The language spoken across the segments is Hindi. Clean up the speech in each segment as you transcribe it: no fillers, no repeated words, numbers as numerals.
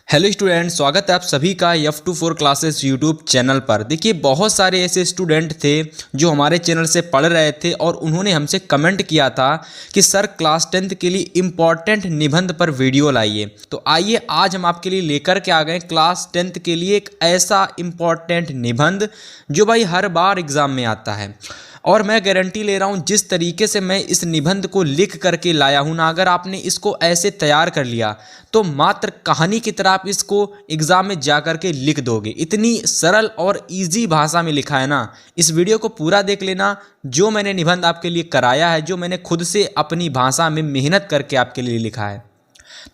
हेलो स्टूडेंट, स्वागत है आप सभी का F24 क्लासेस यूट्यूब चैनल पर। देखिए, बहुत सारे ऐसे स्टूडेंट थे जो हमारे चैनल से पढ़ रहे थे और उन्होंने हमसे कमेंट किया था कि सर क्लास 10th के लिए इम्पॉर्टेंट निबंध पर वीडियो लाइए। तो आइए आज हम आपके लिए लेकर के आ गए क्लास 10th के लिए एक ऐसा इम्पॉर्टेंट निबंध जो भाई हर बार एग्ज़ाम में आता है। और मैं गारंटी ले रहा हूँ जिस तरीके से मैं इस निबंध को लिख करके लाया हूँ ना, अगर आपने इसको ऐसे तैयार कर लिया तो मात्र कहानी की तरह आप इसको एग्ज़ाम में जा कर के लिख दोगे। इतनी सरल और इजी भाषा में लिखा है ना। इस वीडियो को पूरा देख लेना, जो मैंने निबंध आपके लिए कराया है, जो मैंने खुद से अपनी भाषा में मेहनत करके आपके लिए लिखा है।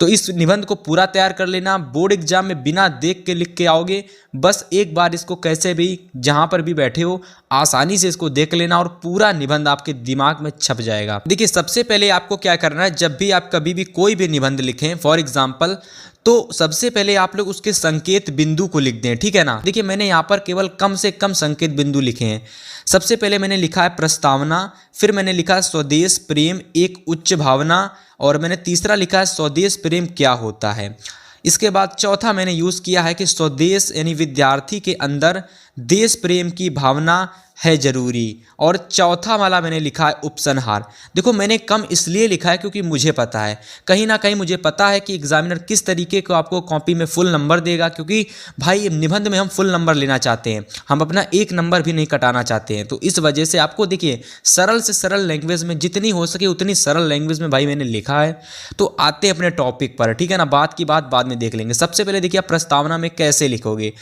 तो इस निबंध को पूरा तैयार कर लेना। बोर्ड एग्जाम में बिना देख के लिख के आओगे। बस एक बार इसको कैसे भी जहां पर भी बैठे हो आसानी से इसको देख लेना और पूरा निबंध आपके दिमाग में छप जाएगा। देखिए, सबसे पहले आपको क्या करना है, जब भी आप कभी भी कोई भी निबंध लिखें फॉर एग्जाम्पल, तो सबसे पहले आप लोग उसके संकेत बिंदु को लिख दें, ठीक है ना। देखिए, मैंने यहाँ पर केवल कम से कम संकेत बिंदु लिखे हैं। सबसे पहले मैंने लिखा है प्रस्तावना, फिर मैंने लिखा स्वदेश प्रेम एक उच्च भावना, और मैंने तीसरा लिखा है स्वदेश प्रेम क्या होता है। इसके बाद चौथा मैंने यूज़ किया है कि स्वदेश यानी विद्यार्थी के अंदर देश प्रेम की भावना है जरूरी, और चौथा वाला मैंने लिखा है उपसंहार। देखो, मैंने कम इसलिए लिखा है क्योंकि मुझे पता है, कहीं ना कहीं मुझे पता है कि एग्जामिनर किस तरीके को आपको कॉपी में फुल नंबर देगा, क्योंकि भाई निबंध में हम फुल नंबर लेना चाहते हैं, हम अपना एक नंबर भी नहीं कटाना चाहते हैं। तो इस वजह से आपको देखिए सरल से सरल लैंग्वेज में, जितनी हो सके उतनी सरल लैंग्वेज में भाई मैंने लिखा है। तो आते हैं अपने टॉपिक पर, ठीक है ना। बात की बात बाद में देख लेंगे। सबसे पहले देखिए, आप प्रस्तावना में कैसे लिखोगे।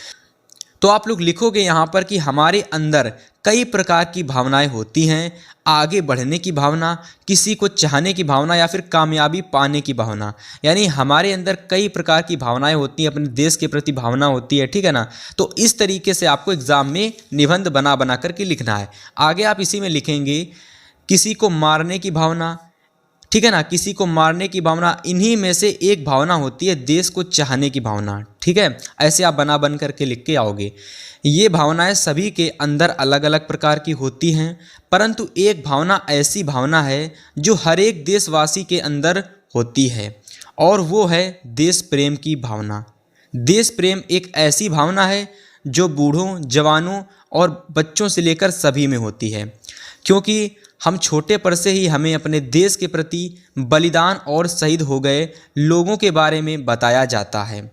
तो आप लोग लिखोगे यहाँ पर कि हमारे अंदर कई प्रकार की भावनाएं होती हैं। आगे बढ़ने की भावना, किसी को चाहने की भावना, या फिर कामयाबी पाने की भावना। यानी हमारे अंदर कई प्रकार की भावनाएं होती हैं, अपने देश के प्रति भावना होती है, ठीक है ना। तो इस तरीके से आपको एग्जाम में निबंध बना बना करके लिखना है। आगे आप इसी में लिखेंगे किसी को मारने की भावना, ठीक है ना, किसी को मारने की भावना। इन्हीं में से एक भावना होती है देश को चाहने की भावना, ठीक है। ऐसे आप बन करके लिख के आओगे। ये भावनाएं सभी के अंदर अलग अलग प्रकार की होती हैं, परंतु एक भावना ऐसी भावना है जो हर एक देशवासी के अंदर होती है, और वो है देश प्रेम की भावना। देश प्रेम एक ऐसी भावना है जो बूढ़ों, जवानों और बच्चों से लेकर सभी में होती है, क्योंकि हम छोटे पर से ही हमें अपने देश के प्रति बलिदान और शहीद हो गए लोगों के बारे में बताया जाता है,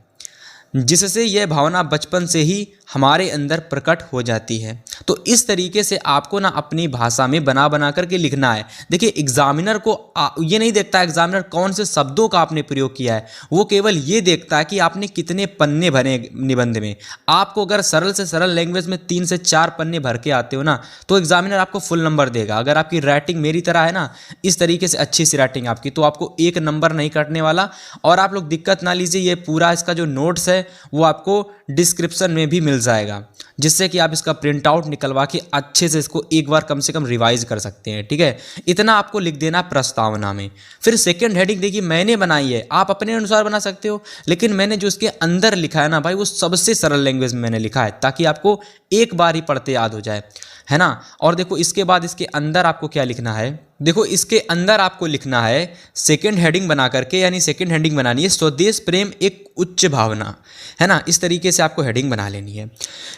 जिससे यह भावना बचपन से ही हमारे अंदर प्रकट हो जाती है। तो इस तरीके से आपको ना अपनी भाषा में बना करके लिखना है। देखिए, एग्जामिनर को ये नहीं देखता एग्जामिनर कौन से शब्दों का आपने प्रयोग किया है, वो केवल ये देखता है कि आपने कितने पन्ने भरे निबंध में। आपको अगर सरल से सरल लैंग्वेज में 3 से 4 पन्ने भर के आते हो ना, तो एग्जामिनर आपको फुल नंबर देगा। अगर आपकी राइटिंग मेरी तरह है ना, इस तरीके से अच्छी सी राइटिंग आपकी, तो आपको 1 नंबर नहीं कटने वाला। और आप लोग दिक्कत ना लीजिए, ये पूरा इसका जो नोट्स है वो आपको डिस्क्रिप्शन में भी मिल जाएगा, जिससे कि आप इसका प्रिंट आउट निकलवा के अच्छे से इसको एक बार कम से कम रिवाइज कर सकते हैं, ठीक है। इतना आपको लिख देना प्रस्तावना में। फिर सेकंड हेडिंग देखिए मैंने बनाई है, आप अपने अनुसार बना सकते हो, लेकिन मैंने जो इसके अंदर लिखा है ना भाई, वो सबसे सरल लैंग्वेज में मैंने लिखा है, ताकि आपको एक बार ही पढ़ते याद हो जाए, है ना। और देखो, इसके बाद इसके अंदर आपको क्या लिखना है। देखो, इसके अंदर आपको लिखना है सेकंड हेडिंग बना करके, यानी सेकंड हेडिंग बनानी है स्वदेश प्रेम एक उच्च भावना, है ना। इस तरीके से आपको हेडिंग बना लेनी है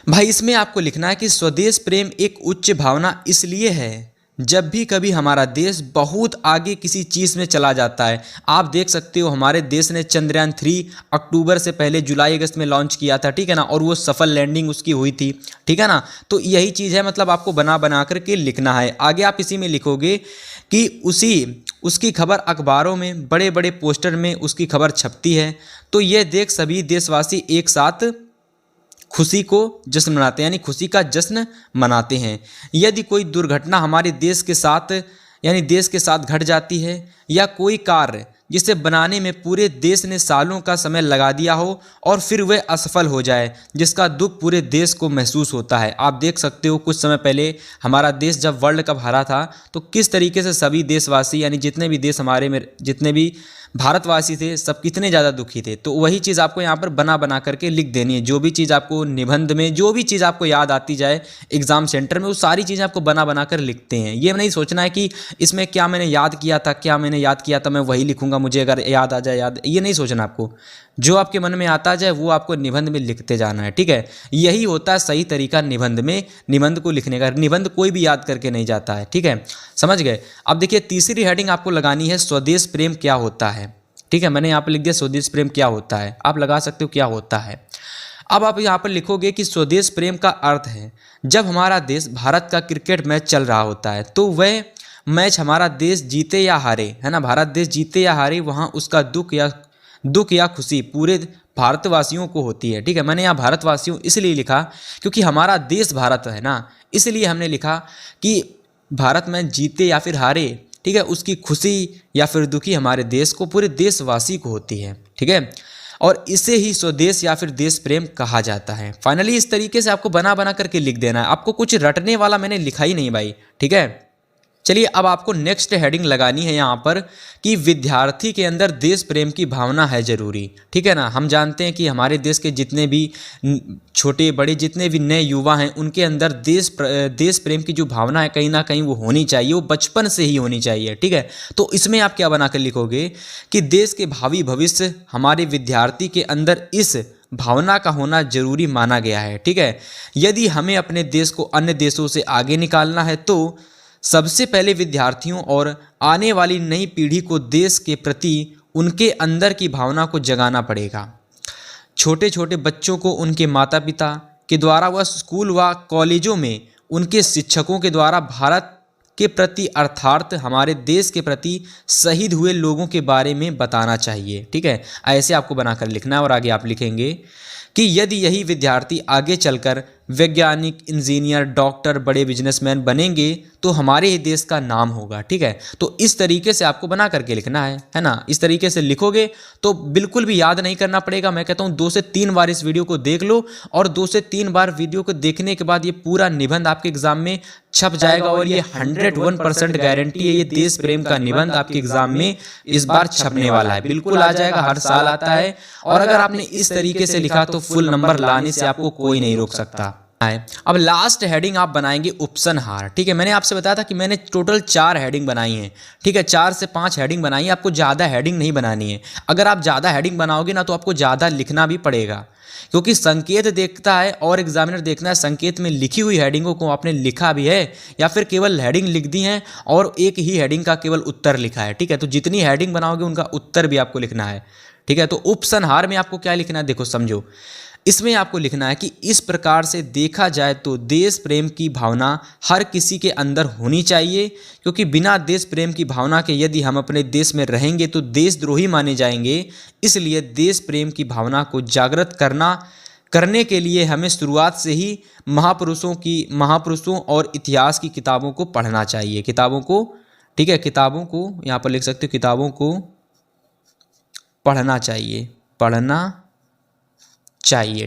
भाई। इसमें आपको लिखना है कि स्वदेश प्रेम एक उच्च भावना इसलिए है जब भी कभी हमारा देश बहुत आगे किसी चीज़ में चला जाता है। आप देख सकते हो हमारे देश ने चंद्रयान 3 अक्टूबर से पहले जुलाई अगस्त में लॉन्च किया था, ठीक है ना, और वो सफल लैंडिंग उसकी हुई थी, ठीक है ना। तो यही चीज़ है, मतलब आपको बना करके लिखना है। आगे आप इसी में लिखोगे कि उसकी खबर अखबारों में बड़े बड़े पोस्टर में उसकी खबर छपती है, तो ये देख सभी देशवासी एक साथ खुशी को जश्न मनाते हैं, यानी खुशी का जश्न मनाते हैं। यदि कोई दुर्घटना हमारे देश के साथ, यानी देश के साथ घट जाती है, या कोई कार्य जिसे बनाने में पूरे देश ने सालों का समय लगा दिया हो और फिर वह असफल हो जाए, जिसका दुख पूरे देश को महसूस होता है। आप देख सकते हो कुछ समय पहले हमारा देश जब वर्ल्ड कप हारा था, तो किस तरीके से सभी देशवासी, यानी जितने भी देश हमारे में, जितने भी भारतवासी थे सब कितने ज़्यादा दुखी थे। तो वही चीज़ आपको यहाँ पर बना बना करके लिख देनी है। जो भी चीज़ आपको निबंध में, जो भी चीज़ आपको याद आती जाए एग्ज़ाम सेंटर में, वो सारी चीज़ें आपको बना बना कर लिखते हैं। ये नहीं सोचना है कि इसमें क्या मैंने याद किया था, क्या मैंने याद किया था मैं वही लिखूंगा, मुझे अगर याद आ जाए याद, ये नहीं सोचना आपको। जो आपके मन में आता जाए वो आपको निबंध में लिखते जाना है, ठीक है। यही होता है सही तरीका निबंध में, निबंध को लिखने का। निबंध कोई भी याद करके नहीं जाता है, ठीक है, समझ गए। अब देखिए तीसरी हेडिंग आपको लगानी है स्वदेश प्रेम क्या होता है, ठीक है। मैंने यहाँ पर लिख दिया स्वदेश प्रेम क्या होता है, आप लगा सकते हो क्या होता है। अब आप यहाँ पर लिखोगे कि स्वदेश प्रेम का अर्थ है जब हमारा देश भारत का क्रिकेट मैच चल रहा होता है तो वह मैच हमारा देश जीते या हारे, है ना, भारत देश जीते या हारे, वहाँ उसका दुख या खुशी पूरे भारतवासियों को होती है, ठीक है। मैंने यहाँ भारतवासियों इसलिए लिखा क्योंकि हमारा देश भारत है ना, इसलिए हमने लिखा कि भारत में जीते या फिर हारे, ठीक है, उसकी खुशी या फिर दुखी हमारे देश को, पूरे देशवासी को होती है, ठीक है। और इसे ही स्वदेश या फिर देश प्रेम कहा जाता है। फाइनली इस तरीके से आपको बना बना करके लिख देना है। आपको कुछ रटने वाला मैंने लिखा ही नहीं भाई, ठीक है। चलिए अब आपको नेक्स्ट हेडिंग लगानी है यहाँ पर कि विद्यार्थी के अंदर देश प्रेम की भावना है ज़रूरी, ठीक है ना। हम जानते हैं कि हमारे देश के जितने भी छोटे बड़े जितने भी नए युवा हैं उनके अंदर देश प्रेम की जो भावना है कहीं ना कहीं वो होनी चाहिए, वो बचपन से ही होनी चाहिए, ठीक है। तो इसमें आप क्या बनाकर लिखोगे कि देश के भावी भविष्य हमारे विद्यार्थी के अंदर इस भावना का होना जरूरी माना गया है, ठीक है। यदि हमें अपने देश को अन्य देशों से आगे निकालना है तो सबसे पहले विद्यार्थियों और आने वाली नई पीढ़ी को देश के प्रति उनके अंदर की भावना को जगाना पड़ेगा। छोटे छोटे बच्चों को उनके माता पिता के द्वारा व स्कूल व कॉलेजों में उनके शिक्षकों के द्वारा भारत के प्रति अर्थात हमारे देश के प्रति शहीद हुए लोगों के बारे में बताना चाहिए, ठीक है। ऐसे आपको बनाकर लिखना है और आगे आप लिखेंगे कि यदि यही विद्यार्थी आगे चलकर वैज्ञानिक, इंजीनियर, डॉक्टर, बड़े बिजनेसमैन बनेंगे तो हमारे ही देश का नाम होगा, ठीक है। तो इस तरीके से आपको बना करके लिखना है ना। इस तरीके से लिखोगे तो बिल्कुल भी याद नहीं करना पड़ेगा। मैं कहता हूँ 2 से 3 बार इस वीडियो को देख लो और 2 से 3 बार वीडियो को देखने के बाद ये पूरा निबंध आपके एग्जाम में छप जाएगा और ये 101% गारंटी है, ये देश प्रेम का निबंध आपके एग्जाम में इस बार छपने वाला है, बिल्कुल आ जाएगा, हर साल आता है। और अगर आपने इस तरीके से लिखा तो फुल नंबर लाने से आपको कोई नहीं रोक सकता है। अब लास्ट हेडिंग आप बनाएंगे उपसंहार, ठीक है। मैंने आपसे बताया था कि मैंने टोटल 4 हेडिंग बनाई हैं, ठीक है। 4 से 5 हेडिंग बनाई है, आपको ज़्यादा हेडिंग नहीं बनानी है। अगर आप ज़्यादा हेडिंग बनाओगे ना तो आपको ज़्यादा लिखना भी पड़ेगा, क्योंकि संकेत देखता है और एग्जामिनर देखना है संकेत में लिखी हुई हेडिंगों को आपने लिखा भी है या फिर केवल हेडिंग लिख दी है और एक ही हेडिंग का केवल उत्तर लिखा है, ठीक है। तो जितनी हेडिंग बनाओगे उनका उत्तर भी आपको लिखना है, ठीक है। तो उपसंहार में आपको क्या लिखना है, देखो समझो। इसमें आपको लिखना है कि इस प्रकार से देखा जाए तो देश प्रेम की भावना हर किसी के अंदर होनी चाहिए, क्योंकि बिना देश प्रेम की भावना के यदि हम अपने देश में रहेंगे तो देशद्रोही माने जाएंगे। इसलिए देश प्रेम की भावना को जागृत करने के लिए हमें शुरुआत से ही महापुरुषों और इतिहास की किताबों को पढ़ना चाहिए। किताबों को, ठीक है, किताबों को यहाँ पर लिख सकते हो, किताबों को पढ़ना चाहिए,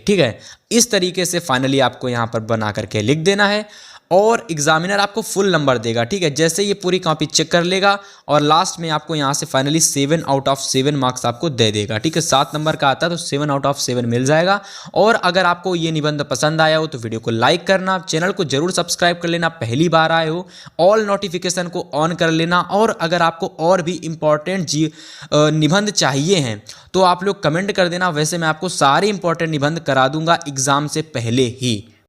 ठीक है। इस तरीके से फाइनली आपको यहाँ पर बना करके लिख देना है और एग्जामिनर आपको फुल नंबर देगा, ठीक है। जैसे ये पूरी कॉपी चेक कर लेगा और लास्ट में आपको यहाँ से फाइनली 7 आउट ऑफ 7 मार्क्स आपको दे देगा, ठीक है। 7 नंबर का आता है तो 7 आउट ऑफ 7 मिल जाएगा। और अगर आपको ये निबंध पसंद आया हो तो वीडियो को लाइक करना, चैनल को जरूर सब्सक्राइब कर लेना, पहली बार आए हो ऑल नोटिफिकेशन को ऑन कर लेना। और अगर आपको और भी इम्पॉर्टेंट निबंध चाहिए हैं तो आप लोग कमेंट कर देना, वैसे मैं आपको सारे इंपॉर्टेंट निबंध करा दूंगा एग्जाम से पहले ही।